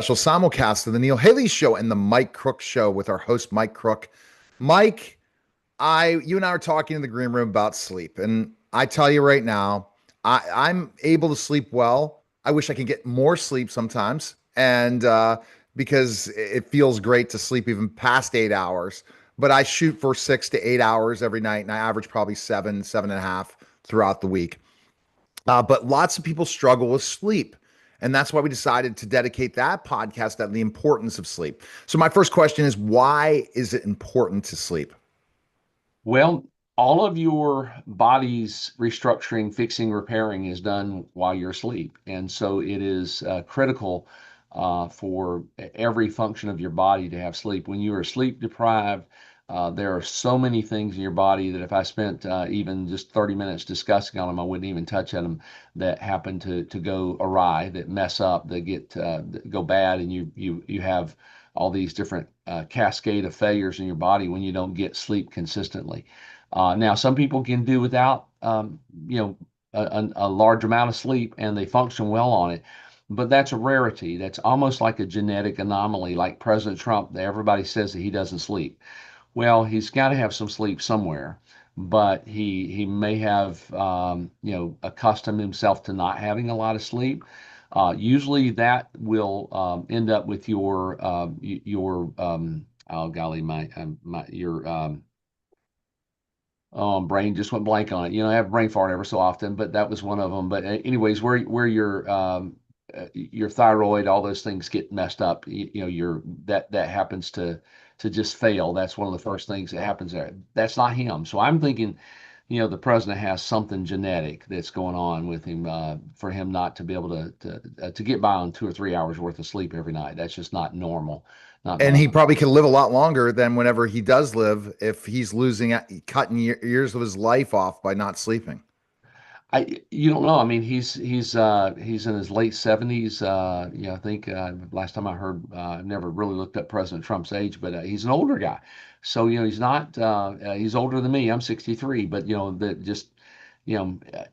Special simulcast of the Neil Haley Show and the Mike Crook Show with our host Mike Crook. Mike, you and I were talking in the green room about sleep, and I tell you right now, I'm able to sleep well. I wish I could get more sleep sometimes, and because it feels great to sleep even past 8 hours. But I shoot for 6 to 8 hours every night, and I average probably seven, 7.5 throughout the week. But lots of people struggle with sleep. And that's why we decided to dedicate that podcast on the importance of sleep. So, my first question is, why is it important to sleep? Well, all of your body's restructuring, fixing, repairing is done while you're asleep. And so it is critical for every function of your body to have sleep. When you are sleep deprived, there are so many things in your body that if I spent even just 30 minutes discussing on them, I wouldn't even touch on them that happen to go awry, that mess up, that go bad, and you have all these different cascade of failures in your body when you don't get sleep consistently. Now, some people can do without, you know, a large amount of sleep and they function well on it. But that's a rarity. That's almost like a genetic anomaly, like President Trump. Everybody says that he doesn't sleep. Well, he's got to have some sleep somewhere, but he may have accustomed himself to not having a lot of sleep. Usually that will end up with your oh golly my your oh, brain just went blank on it. I have brain fart every so often, but that was one of them. But anyways, where your thyroid, all those things get messed up. Your that happens to just fail. That's one of the first things that happens there. That's not him. So I'm thinking, the president has something genetic that's going on with him for him not to be able to get by on 2 or 3 hours worth of sleep every night. That's just not normal. Not And he normal. probably could live a lot longer than whenever he does live if he's cutting years of his life off by not sleeping. You don't know. I mean, he's in his late 70s. I think last time I heard, I've never really looked up President Trump's age, but he's an older guy. So he's not. He's older than me. I'm 63, but that just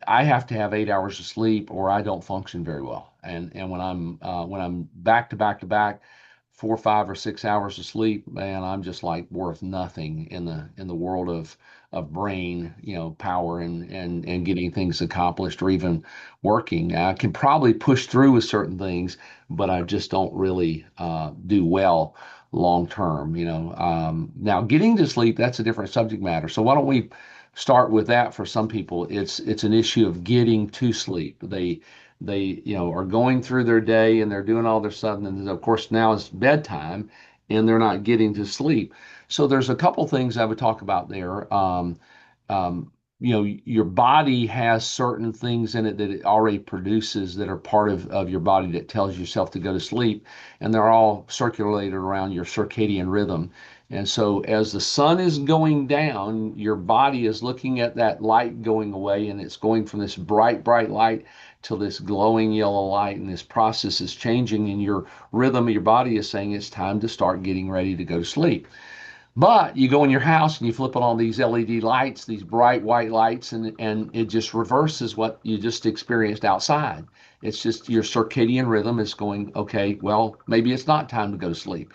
I have to have 8 hours of sleep or I don't function very well. And when I'm back to back to back, 4, 5, or 6 hours of sleep, man, I'm just like worth nothing in the world of brain, power and getting things accomplished or even working. I can probably push through with certain things, but I just don't really do well long term. Now getting to sleep, that's a different subject matter. So why don't we start with that? For some people, it's an issue of getting to sleep. They are going through their day and they're doing all their stuff, and of course now it's bedtime and they're not getting to sleep. So there's a couple things I would talk about there. Your body has certain things in it that it already produces that are part of your body that tells yourself to go to sleep, and they're all circulated around your circadian rhythm. And so as the sun is going down, your body is looking at that light going away, and it's going from this bright, bright light to this glowing yellow light, and this process is changing, and your rhythm of your body is saying it's time to start getting ready to go to sleep. But you go in your house and you flip on all these LED lights, these bright white lights, and it just reverses what you just experienced outside. It's just your circadian rhythm is going, okay, well, maybe it's not time to go to sleep.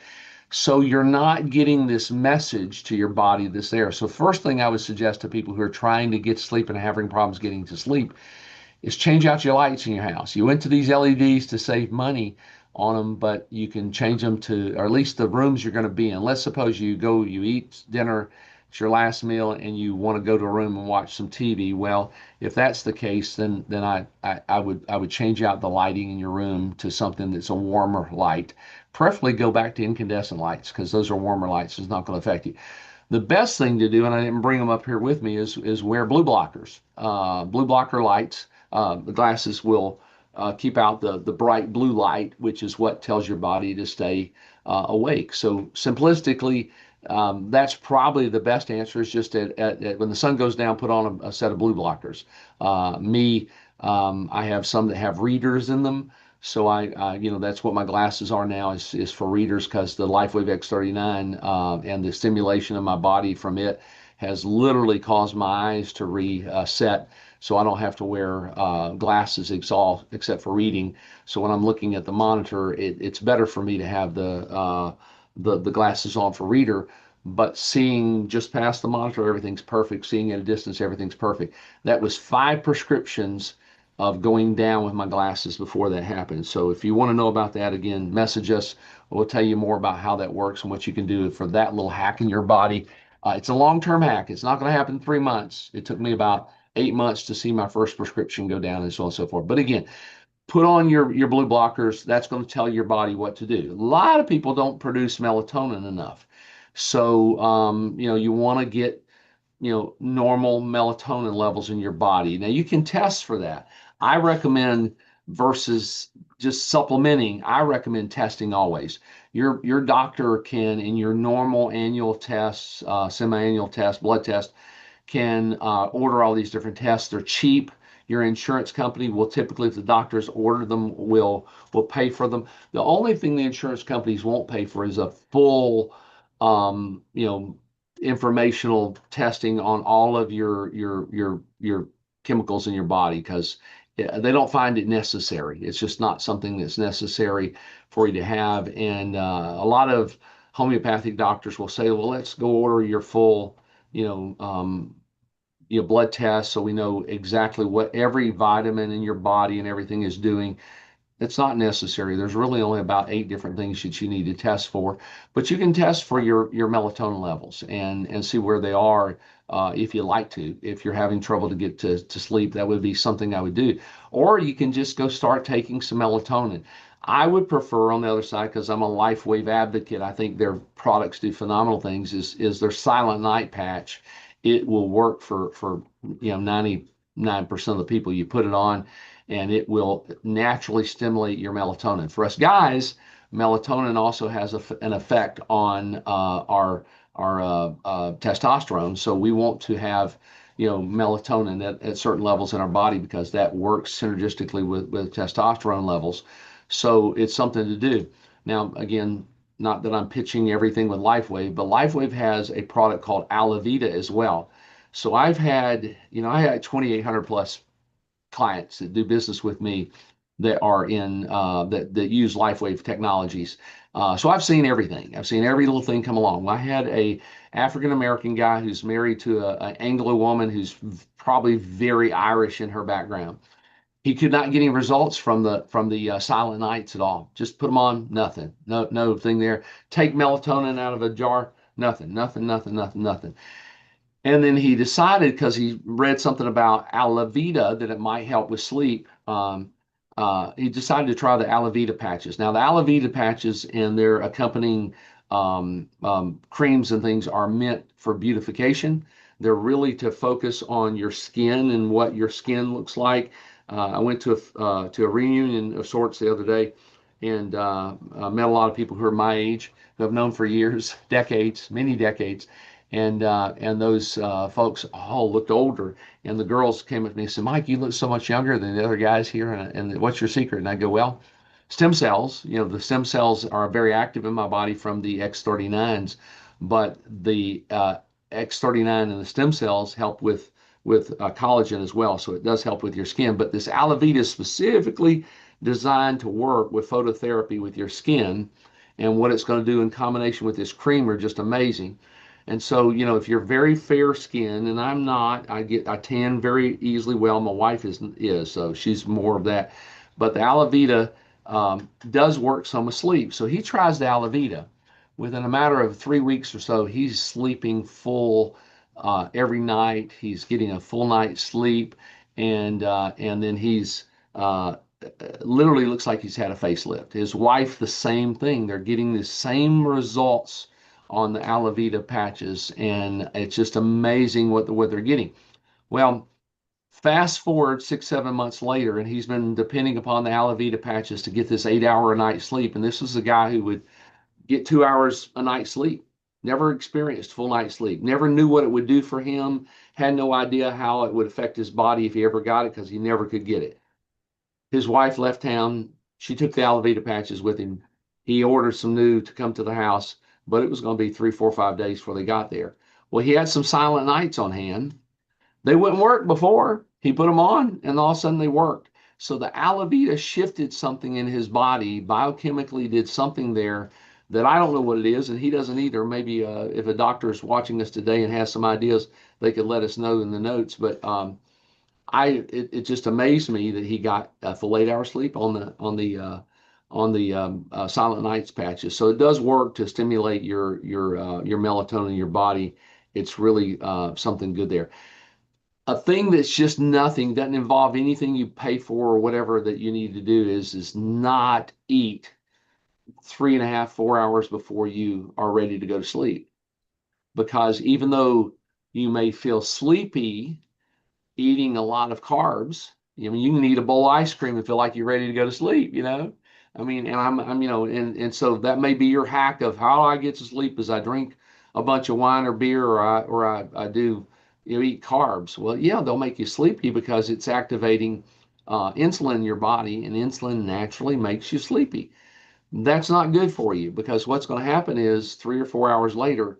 So you're not getting this message to your body that's there. So first thing I would suggest to people who are trying to get sleep and having problems getting to sleep is change out your lights in your house. You went to these LEDs to save money on them, but you can change them to, or at least the rooms you're going to be in. Let's suppose you eat dinner, it's your last meal, and you want to go to a room and watch some TV. Well, if that's the case, then I would change out the lighting in your room to something that's a warmer light. Preferably go back to incandescent lights because those are warmer lights. It's not going to affect you. The best thing to do, and I didn't bring them up here with me, is wear blue blockers. Blue blocker lights. The glasses will keep out the bright blue light, which is what tells your body to stay awake. So simplistically, that's probably the best answer is just when the sun goes down, put on a set of blue blockers. I have some that have readers in them. So that's what my glasses are now is for readers because the LifeWave X39 and the stimulation of my body from it has literally caused my eyes to reset so I don't have to wear glasses except for reading. So when I'm looking at the monitor, it's better for me to have the glasses on for reader. But seeing just past the monitor, everything's perfect. Seeing at a distance, everything's perfect. That was 5 prescriptions of going down with my glasses before that happened. So if you want to know about that, again, message us. We'll tell you more about how that works and what you can do for that little hack in your body. It's a long-term hack. It's not going to happen in 3 months. It took me about 8 months to see my first prescription go down and so on and so forth. But again, put on your blue blockers. That's going to tell your body what to do. A lot of people don't produce melatonin enough. So, you want to get normal melatonin levels in your body. Now you can test for that. I recommend versus just supplementing, I recommend testing always. Your doctor can, in your normal annual tests, semi-annual test, blood test, can order all these different tests. They're cheap. Your insurance company will typically, if the doctors order them, will pay for them. The only thing the insurance companies won't pay for is a full, um, you know, informational testing on all of your chemicals in your body because they don't find it necessary. It's just not something that's necessary for you to have. And a lot of homeopathic doctors will say, well, let's go order your full, you know, um, blood test so we know exactly what every vitamin in your body and everything is doing. It's not necessary. There's really only about 8 different things that you need to test for, but you can test for your melatonin levels and see where they are if you like to. If you're having trouble to get to sleep, that would be something I would do. Or you can just go start taking some melatonin. I would prefer on the other side because I'm a LifeWave advocate. I think their products do phenomenal things. Is their Silent Night patch? It will work for 99% of the people. You put it on and it will naturally stimulate your melatonin. For us guys, melatonin also has an effect on our testosterone. So we want to have melatonin at certain levels in our body because that works synergistically with testosterone levels. So it's something to do. Now, again, not that I'm pitching everything with LifeWave, but LifeWave has a product called Alavita as well. So I had 2,800 plus clients that do business with me that are in that use LifeWave technologies. So I've seen everything. I've seen every little thing come along. I had a African American guy who's married to an Anglo woman who's probably very Irish in her background. He could not get any results from the Silent Nights at all. Just put them on, nothing, no thing there. Take melatonin out of a jar, nothing, nothing, nothing, nothing, nothing. And then he decided, because he read something about Alavita, that it might help with sleep. He decided to try the Alavita patches. Now, the Alavita patches and their accompanying creams and things are meant for beautification. They're really to focus on your skin and what your skin looks like. I went to a reunion of sorts the other day and met a lot of people who are my age, who I've known for years, decades, many decades, and those folks all looked older. And the girls came up to me and said, "Mike, you look so much younger than the other guys here. And what's your secret?" And I go, "Well, stem cells. The stem cells are very active in my body from the X39s, but the X39 and the stem cells help with collagen as well. So it does help with your skin. But this Alavita is specifically designed to work with phototherapy with your skin, and what it's going to do in combination with this cream are just amazing." And so, if you're very fair skinned, and I'm not, I tan very easily well. My wife is, so she's more of that. But the Alavita does work some with sleep. So he tries the Alavita. Within a matter of 3 weeks or so, he's sleeping full every night. He's getting a full night's sleep, and then he's literally looks like he's had a facelift. His wife, the same thing. They're getting the same results on the Alavita patches, and it's just amazing what they're getting. Well, fast forward 6, 7 months later, and he's been depending upon the Alavita patches to get this 8 hour a night sleep. And this is a guy who would get 2 hours a night sleep, never experienced full night sleep, never knew what it would do for him, had no idea how it would affect his body if he ever got it because he never could get it. His wife left town. She took the Alavita patches with him. He ordered some new to come to the house, but it was going to be 3, 4, 5 days before they got there. Well, he had some Silent Nights on hand. They wouldn't work before. He put them on, and all of a sudden they worked. So the Alavita shifted something in his body, biochemically did something there that I don't know what it is, and he doesn't either. Maybe if a doctor is watching us today and has some ideas, they could let us know in the notes. But it just amazed me that he got a full 8 hour sleep on the Silent Nights patches. So it does work to stimulate your melatonin in your body. It's really something good there. A thing that's just nothing, doesn't involve anything you pay for or whatever that you need to do is not eat 3.5, 4 hours before you are ready to go to sleep. Because even though you may feel sleepy eating a lot of carbs, I mean, you can eat a bowl of ice cream and feel like you're ready to go to sleep, you know? I mean, and and so that may be your hack of how I get to sleep is I drink a bunch of wine or beer or I do, eat carbs. Well, yeah, they'll make you sleepy because it's activating insulin in your body, and insulin naturally makes you sleepy. That's not good for you because what's going to happen is 3 or 4 hours later,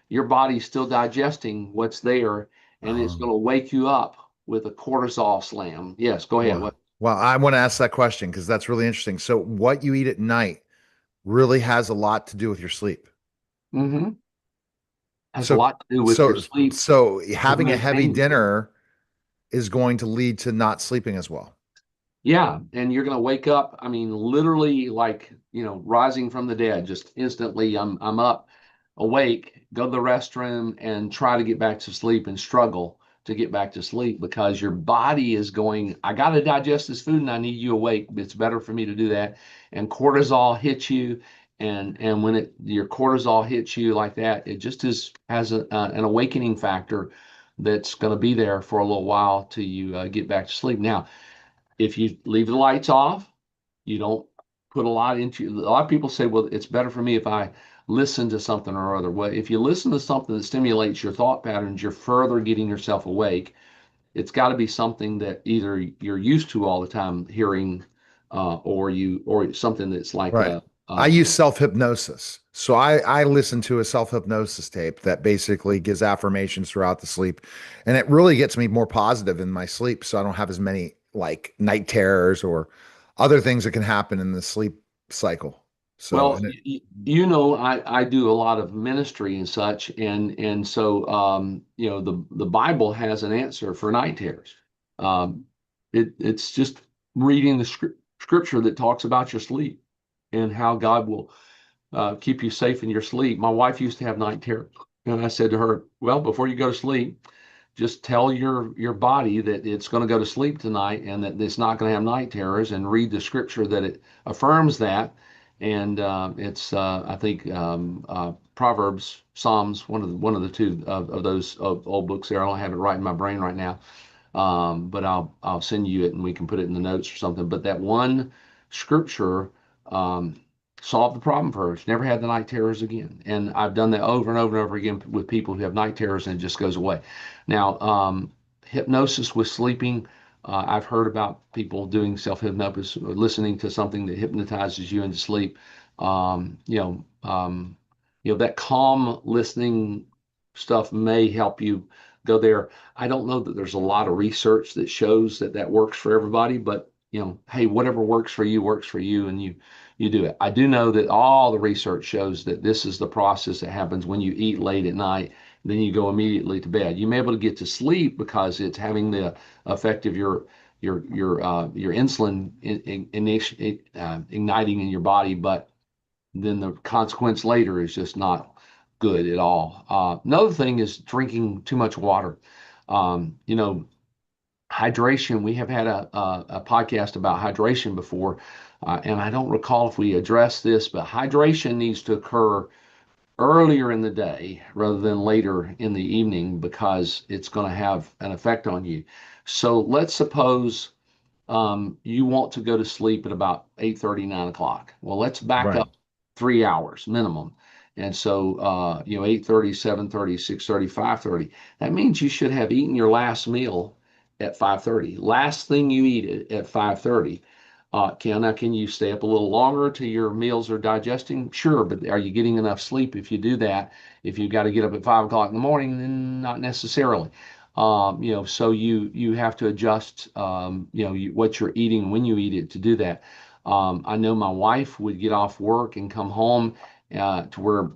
your body's still digesting what's there, and it's going Um, to wake you up with a cortisol slam. Yes, go ahead. well, What? well, I want to ask that question because that's really interesting. So, what you eat at night really has a lot to do with your sleep. Mm-hmm. Has a So, lot to do with your so, sleep so of having a heavy maintaining sleep. dinner is going to lead to not sleeping as well. Yeah, and you're going to wake up, I mean, literally like, rising from the dead, just instantly I'm up, awake, go to the restroom and try to get back to sleep and struggle to get back to sleep because your body is going, I got to digest this food and I need you awake. It's better for me to do that. And cortisol hits you, and when your cortisol hits you like that, it just has an awakening factor that's going to be there for a little while till you get back to sleep. Now, if you leave the lights off, you don't put a lot into. A lot of people say, well, it's better for me if I listen to something or other. Well, if you listen to something that stimulates your thought patterns, you're further getting yourself awake. It's got to be something that either you're used to all the time hearing, or something that's like Right. a, I uh, use self hypnosis. So I listen to a self hypnosis tape that basically gives affirmations throughout the sleep. And it really gets me more positive in my sleep. So I don't have as many like night terrors or other things that can happen in the sleep cycle. So, well, and it, I do a lot of ministry and such, and so the Bible has an answer for night terrors. Um, it's just reading the scripture that talks about your sleep and how God will keep you safe in your sleep. My wife used to have night terrors, and I said to her, "Well, before you go to sleep, just tell your body that it's going to go to sleep tonight and that it's not going to have night terrors, and read the scripture that it affirms that." And it's I think Proverbs, Psalms, one of the two of those old books there. I don't have it right in my brain right now, but I'll send you it and we can put it in the notes or something. But that one scripture um, solved the problem for her. She never had the night terrors again. And I've done that over and over and over again with people who have night terrors, and it just goes away. Now, hypnosis with sleeping. I've heard about people doing self hypnosis, listening to something that hypnotizes you into sleep. Um, you know, um, that calm listening stuff may help you go there. I don't know that there's a lot of research that shows that that works for everybody, but hey, whatever works for you, and you do it. I do know that all the research shows that this is the process that happens when you eat late at night, then you go immediately to bed. You may be able to get to sleep because it's having the effect of your insulin igniting in your body, but then the consequence later is just not good at all. Another thing is drinking too much water. Hydration. We have had a podcast about hydration before, and I don't recall if we addressed this, but hydration needs to occur earlier in the day rather than later in the evening because it's going to have an effect on you. So let's suppose you want to go to sleep at about 8:30, 9 o'clock. Well, let's back right. up 3 hours minimum. And so, 8:30, 7:30, 6:30, 5:30. That means you should have eaten your last meal at 5:30. Last thing you eat at 5:30. Can you stay up a little longer till your meals are digesting? Sure, but are you getting enough sleep if you do that? If you've got to get up at 5 o'clock in the morning, then not necessarily. So you have to adjust, what you're eating when you eat it to do that. I know my wife would get off work and come home to where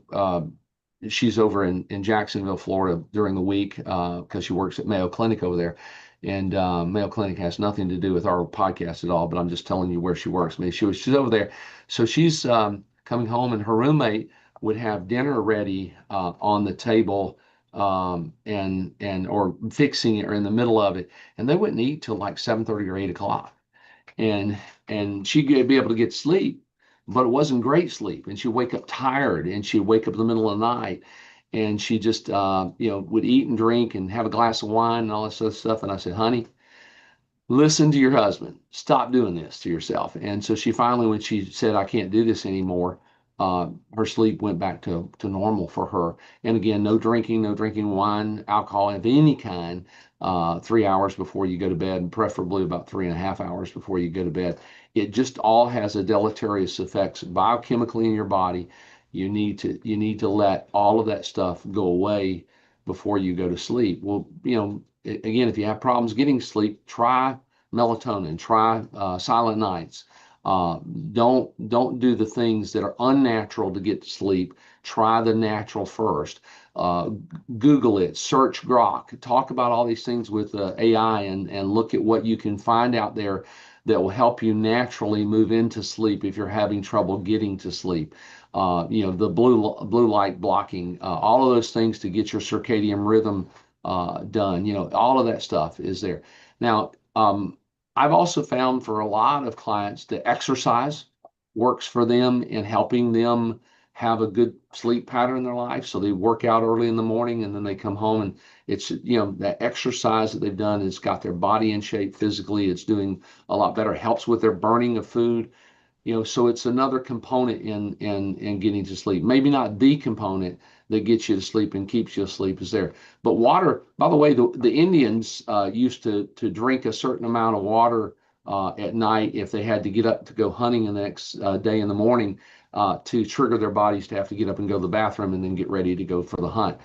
she's over in Jacksonville, Florida during the week because she works at Mayo Clinic over there. And Mayo Clinic has nothing to do with our podcast at all, but I'm just telling you where she works. I mean, she's over there, so she's coming home, and her roommate would have dinner ready on the table, and or fixing it or in the middle of it, and they wouldn't eat till like 7:30 or 8 o'clock, and she'd be able to get sleep, but it wasn't great sleep, and she'd wake up tired, and she'd wake up in the middle of the night, and she just would eat and drink and have a glass of wine and all this other stuff. And I said, honey, listen to your husband. Stop doing this to yourself. And so she finally, when she said, I can't do this anymore, her sleep went back to normal for her. And again, no drinking wine, alcohol of any kind, 3 hours before you go to bed, and preferably about 3.5 hours before you go to bed. It just all has a deleterious effects biochemically in your body. You need to let all of that stuff go away before you go to sleep. Well, again, if you have problems getting sleep, try melatonin, try silent nights. Uh, don't do the things that are unnatural to get to sleep. Try the natural first. Uh, Google it, search Grok, talk about all these things with AI, and look at what you can find out there that will help you naturally move into sleep if you're having trouble getting to sleep. The blue light blocking, all of those things to get your circadian rhythm done. All of that stuff is there. Now, I've also found for a lot of clients that exercise works for them in helping them have a good sleep pattern in their life. So they work out early in the morning, and then they come home, and it's, that exercise that they've done has got their body in shape physically. It's doing a lot better, helps with their burning of food. So it's another component in getting to sleep. Maybe not the component that gets you to sleep and keeps you asleep is there. But water, by the way, the Indians used to drink a certain amount of water at night if they had to get up to go hunting the next day in the morning, to trigger their bodies to have to get up and go to the bathroom and then get ready to go for the hunt.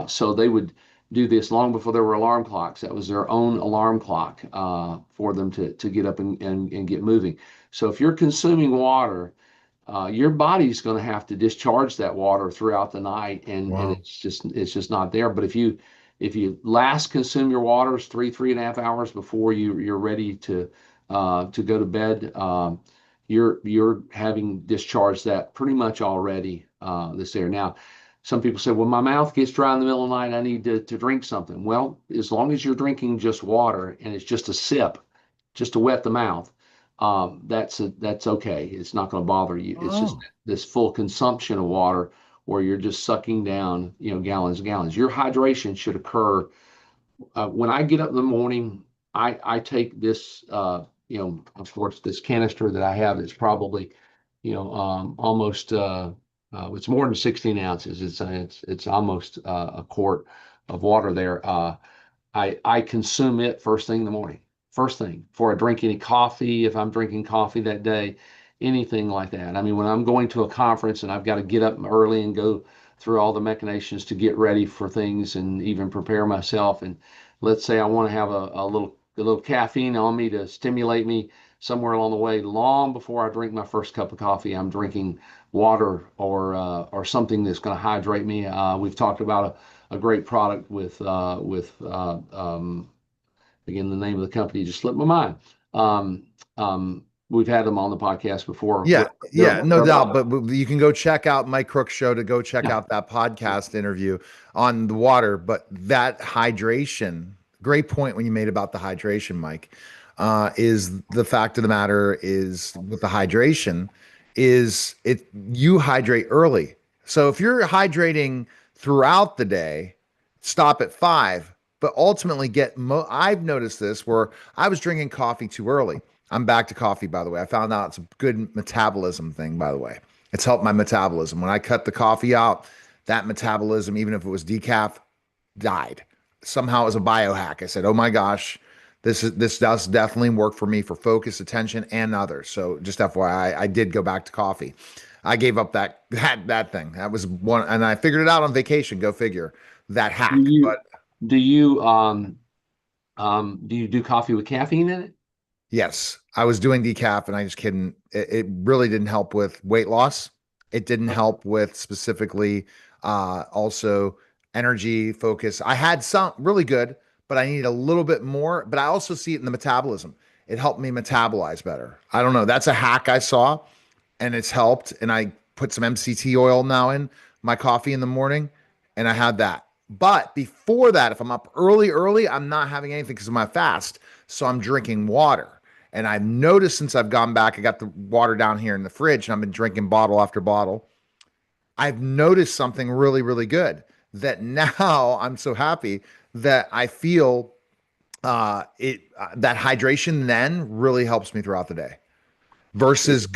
So they would do this long before there were alarm clocks. That was their own alarm clock for them to get up and get moving. So if you're consuming water, your body's going to have to discharge that water throughout the night, and Wow. it's just not there. But if you last consume your waters 3.5 hours before you're ready to go to bed, you're having discharged that pretty much already, this there. Now, some people say, well, my mouth gets dry in the middle of the night, I need to drink something. Well, as long as you're drinking just water and it's just a sip, just to wet the mouth, that's okay. It's not going to bother you. It's just Oh, this full consumption of water where you're just sucking down, gallons and gallons. Your hydration should occur when I get up in the morning. I take this, of course, this canister that I have is probably, almost, it's more than 16 ounces. It's almost a quart of water there. I consume it first thing in the morning, first thing before I drink any coffee. If I'm drinking coffee that day, anything like that. I mean, when I'm going to a conference and I've got to get up early and go through all the machinations to get ready for things and even prepare myself. And let's say I want to have a little caffeine on me to stimulate me somewhere along the way. Long before I drink my first cup of coffee, I'm drinking water or something that's going to hydrate me. We've talked about a great product with again, the name of the company just slipped my mind. Um, we've had them on the podcast before. yeah, They're, yeah, no they're doubt. But you can go check out Mike Crook's show to go check yeah, out that podcast interview on the water. But that hydration, great point when you made about the hydration, Mike, is the fact of the matter is with the hydration is you hydrate early. So if you're hydrating throughout the day, stop at 5, but ultimately I've noticed this where I was drinking coffee too early. I'm back to coffee, by the way. I found out it's a good metabolism thing, by the way. It's helped my metabolism. When I cut the coffee out, that metabolism, even if it was decaf, died. Somehow it was a biohack. I said, "Oh my gosh, this does definitely work for me for focus, attention, and others." So just FYI, I did go back to coffee. I gave up that thing. That was one, and I figured it out on vacation. Go figure. That do hack, you but. Do you do you do coffee with caffeine in it? Yes, I was doing decaf and I just couldn't. It really didn't help with weight loss. It didn't help with specifically also energy focus. I had some really good, but I needed a little bit more. But I also see it in the metabolism. It helped me metabolize better. I don't know. That's a hack I saw and it's helped. And I put some MCT oil now in my coffee in the morning, and I had that. But before that, if I'm up early, I'm not having anything because of my fast. So I'm drinking water. And I've noticed since I've gone back, I got the water down here in the fridge and I've been drinking bottle after bottle. I've noticed something really, really good that now I'm so happy that I feel that hydration then really helps me throughout the day versus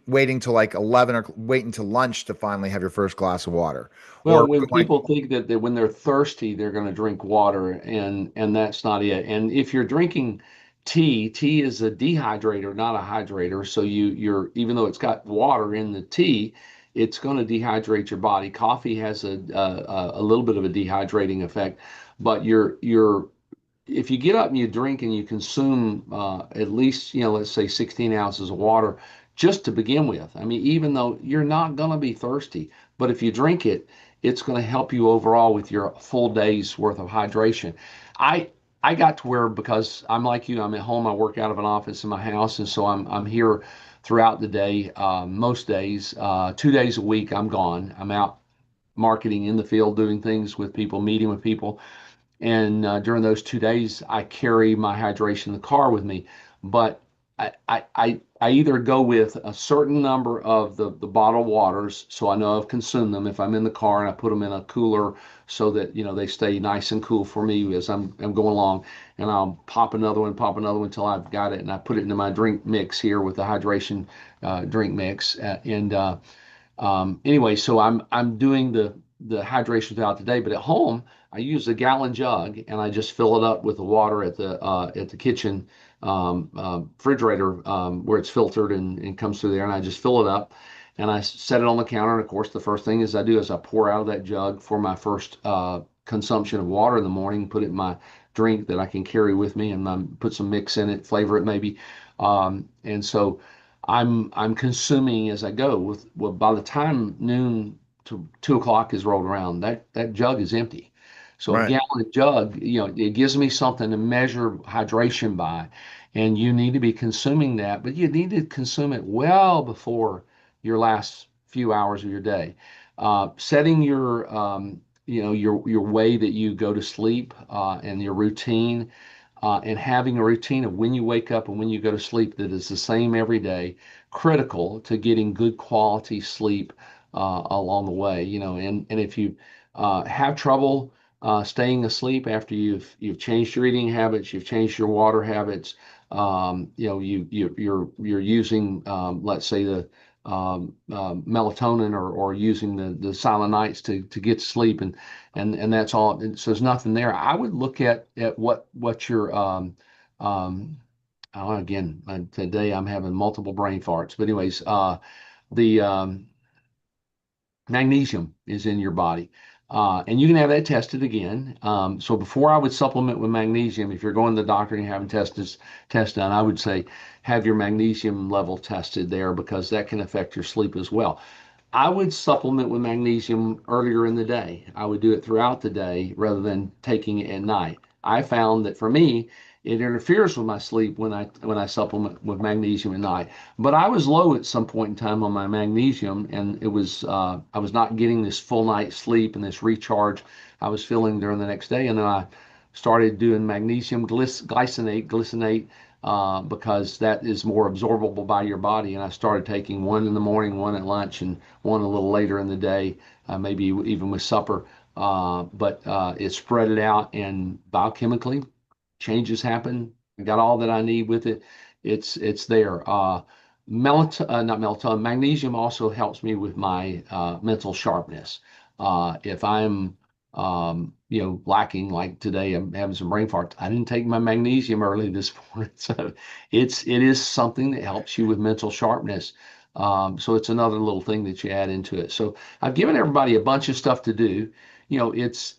waiting till like 11 or waiting till lunch to finally have your first glass of water Well, or when going. people think that when they're thirsty, they're going to drink water, and that's not it. And if you're drinking tea, tea is a dehydrator, not a hydrator. So you're even though it's got water in the tea, it's going to dehydrate your body. Coffee has a little bit of a dehydrating effect, but you're if you get up and you drink and you consume at least, let's say 16 ounces of water just to begin with. I mean, even though you're not going to be thirsty, but if you drink it, it's going to help you overall with your full day's worth of hydration. I I got to where because I'm like you, I'm at home, I work out of an office in my house, and so I'm here throughout the day. Most days, 2 days a week, I'm gone. I'm out marketing in the field, doing things with people, meeting with people. And during those 2 days, I carry my hydration in the car with me. But I either go with a certain number of the bottled waters, so I know I've consumed them. If I'm in the car and I put them in a cooler so that they stay nice and cool for me as I'm going along, and I'll pop another one until I've got it, and I put it into my drink mix here with the hydration drink mix. Anyway, so I'm doing the hydration throughout the day, but at home I use a gallon jug and I just fill it up with the water at the kitchen refrigerator where it's filtered and comes through there, and I just fill it up and I set it on the counter. And of course, the first thing is I do is I pour out of that jug for my first consumption of water in the morning, put it in my drink that I can carry with me, and put some mix in it, flavor it maybe, and so. I'm consuming as I go. Well, by the time noon to 2 o'clock is rolled around, that jug is empty. So a Right. gallon jug, it gives me something to measure hydration by, and you need to be consuming that, but you need to consume it well before your last few hours of your day. Setting your way that you go to sleep and your routine and having a routine of when you wake up and when you go to sleep that is the same every day, critical to getting good quality sleep along the way. And if you have trouble staying asleep after you've changed your eating habits, you've changed your water habits, you're using let's say the melatonin or using the silent nights to get to sleep, and that's all. And so there's nothing there. I would look at what your oh, again today I'm having multiple brain farts. But anyways, the magnesium is in your body. And you can have that tested again. So before I would supplement with magnesium, if you're going to the doctor and you're having test done, I would say have your magnesium level tested there because that can affect your sleep as well. I would supplement with magnesium earlier in the day. I would do it throughout the day rather than taking it at night. I found that for me, it interferes with my sleep when I supplement with magnesium at night. But I was low at some point in time on my magnesium, and I was not getting this full night's sleep and this recharge I was feeling during the next day. And then I started doing magnesium glycinate, because that is more absorbable by your body. And I started taking one in the morning, one at lunch, and one a little later in the day, maybe even with supper. But it spread it out, and biochemically, changes happen. I got all that I need with it. It's there. Not melatonin. Magnesium also helps me with my mental sharpness. If I'm lacking like today, I'm having some brain farts. I didn't take my magnesium early this morning, so it is something that helps you with mental sharpness. So it's another little thing that you add into it. So I've given everybody a bunch of stuff to do. It's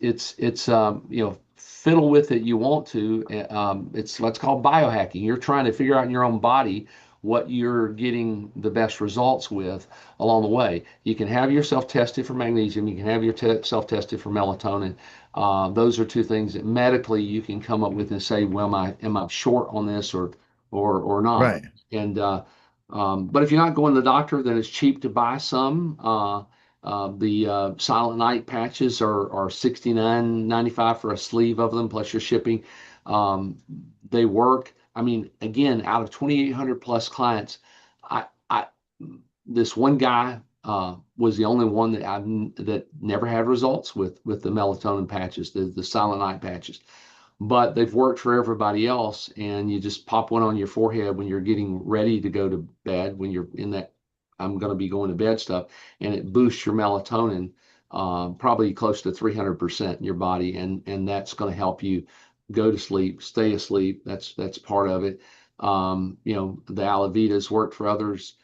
fiddle with it you want to. It's what's called biohacking. You're trying to figure out in your own body what you're getting the best results with along the way. You can have yourself tested for magnesium. You can have yourself tested for melatonin. Those are two things that medically you can come up with and say, well, am I short on this or not? Right. And but if you're not going to the doctor, then it's cheap to buy some. The Silent Night patches are 69.95 for a sleeve of them, plus your shipping. Um, they work. I mean, again, out of 2,800 plus clients, I this one guy was the only one that never had results with the melatonin patches, the Silent Night patches. But they've worked for everybody else, and you just pop one on your forehead when you're getting ready to go to bed, when you're in that I'm going to be going to bed stuff, and it boosts your melatonin probably close to 300% in your body, and that's going to help you go to sleep, stay asleep. That's part of it. The Alavitas work for others.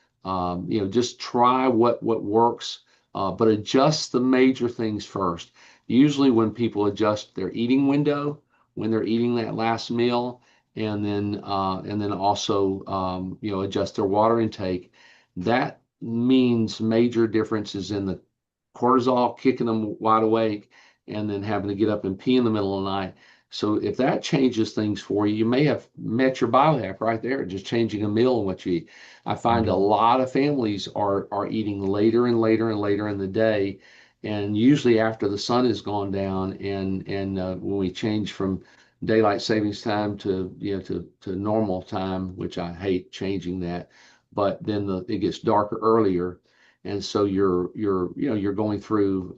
Just try what works, but adjust the major things first. Usually, when people adjust their eating window, when they're eating that last meal, and then also adjust their water intake, that means major differences in the cortisol kicking them wide awake and then having to get up and pee in the middle of the night. So if that changes things for you, you may have met your biohack right there, just changing a meal and what you eat. I find a Mhm. lot of families are eating later and later and later in the day, and usually after the sun has gone down, and when we change from daylight savings time to normal time, which I hate changing that, but then it gets darker earlier, and so you're going through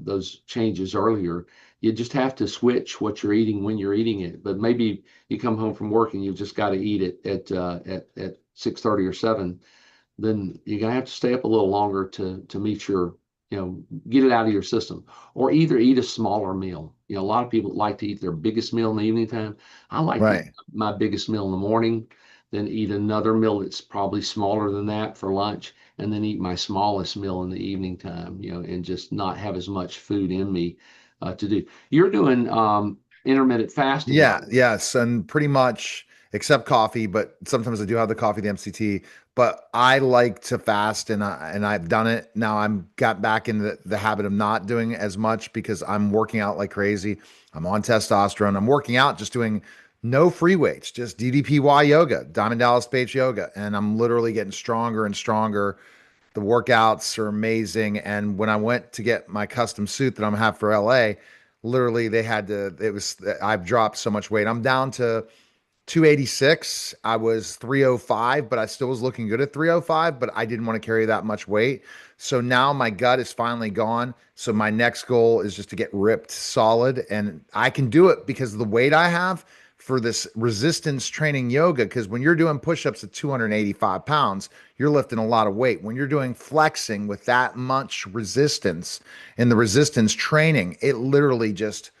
those changes earlier. You just have to switch what you're eating when you're eating it. But maybe you come home from work and you've just got to eat it at 6:30 or 7. Then you're gonna have to stay up a little longer to meet get it out of your system, or either eat a smaller meal. A lot of people like to eat their biggest meal in the evening time. I like to eat Right. my biggest meal in the morning, then eat another meal that's probably smaller than that for lunch, and then eat my smallest meal in the evening time, and just not have as much food in me to do. You're doing intermittent fasting, Yeah, right? yes, and pretty much except coffee, but sometimes I do have the coffee, the MCT. But I like to fast, and I've done it. Now I'm got back in the habit of not doing as much because I'm working out like crazy. I'm on testosterone. I'm working out, just doing no free weights, just DDPY yoga, Diamond Dallas Page yoga, and I'm literally getting stronger and stronger. The workouts are amazing. And when I went to get my custom suit that I'm gonna have for LA, literally they had to, I've dropped so much weight. I'm down to 286. I was 305, but I still was looking good at 305, but I didn't want to carry that much weight. So now my gut is finally gone. So my next goal is just to get ripped solid. And I can do it because of the weight I have for this resistance training yoga. Because when you're doing push ups at 285 pounds, you're lifting a lot of weight. When you're doing flexing with that much resistance in the resistance training, it literally just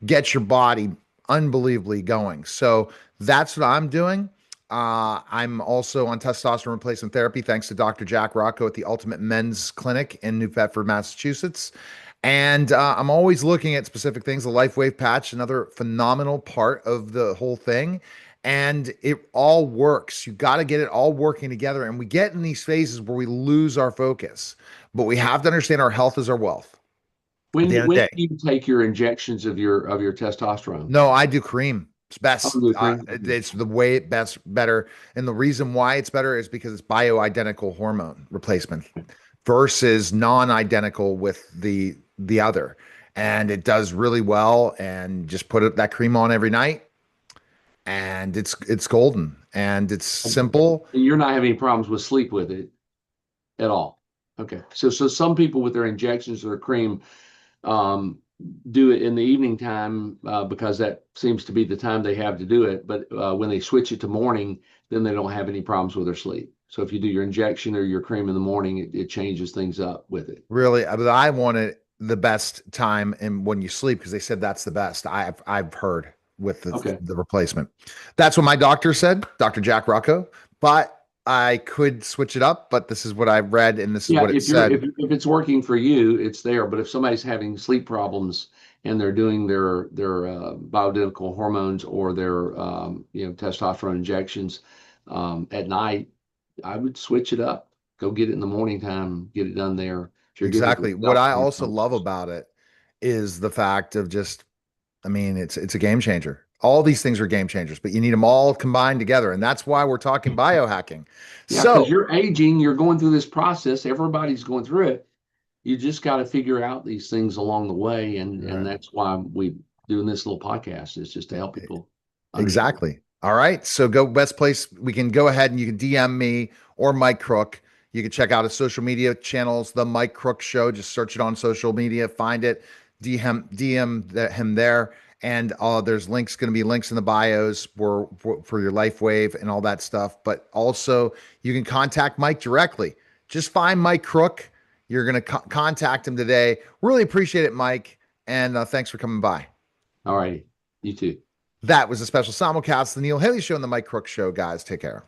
gets your body unbelievably going. So that's what I'm doing. I'm also on testosterone replacement therapy, thanks to Dr. Jack Rocco at the Ultimate Men's Clinic in New Bedford, Massachusetts. And I'm always looking at specific things. The Life Wave patch, another phenomenal part of the whole thing. And it all works. You got to get it all working together. And we get in these phases where we lose our focus, but we have to understand our health is our wealth at When the do, end of when the do day. you take your injections of your testosterone? No, I do cream. It's Oh, best. the cream. Okay. It's the way it best better, and the reason why it's better is because it's bioidentical hormone replacement versus non-identical with the other, and it does really well. And just that cream on every night, and it's golden and it's And simple. you're not having any problems with sleep with it at all. Okay. So some people with their injections or cream um, do it in the evening time because that seems to be the time they have to do it. But when they switch it to morning, then they don't have any problems with their sleep. So if you do your injection or your cream in the morning, it changes things up with it. Really, but I wanted the best time and when you sleep because they said that's the best. I've heard with Okay. the replacement. That's what my doctor said, Dr. Jack Rocco. But I could switch it up, but this is what I read and this is Yeah, what it said. if it's working for you, it's there. But if somebody's having sleep problems and they're doing their bioidentical hormones or their testosterone injections at night, I would switch it up. Go get it in the morning time. Get it done there. If you're good with the Exactly. What I self-care also love process. about it is the fact of just, I mean, it's a game changer. All these things are game changers, but you need them all combined together. And that's why we're talking biohacking. Yeah, because So, you're aging, you're going through this process. Everybody's going through it. You just got to figure out these things along the way, and right. that's why we doing this little podcast is just to help people understand. Exactly. All right. So go best place. We can go ahead and you can DM me or Mike Crook. You can check out his social media channels, The Mike Crook Show. Just search it on social media, find it, him there. And there's links, going to be links in the bios for your Life Wave and all that stuff. But also, you can contact Mike directly. Just find Mike Crook. You're going to contact him today. Really appreciate it, Mike. And thanks for coming by. All righty. You too. That was a special simulcast, the Neil Haley Show and the Mike Crook Show. Guys, take care.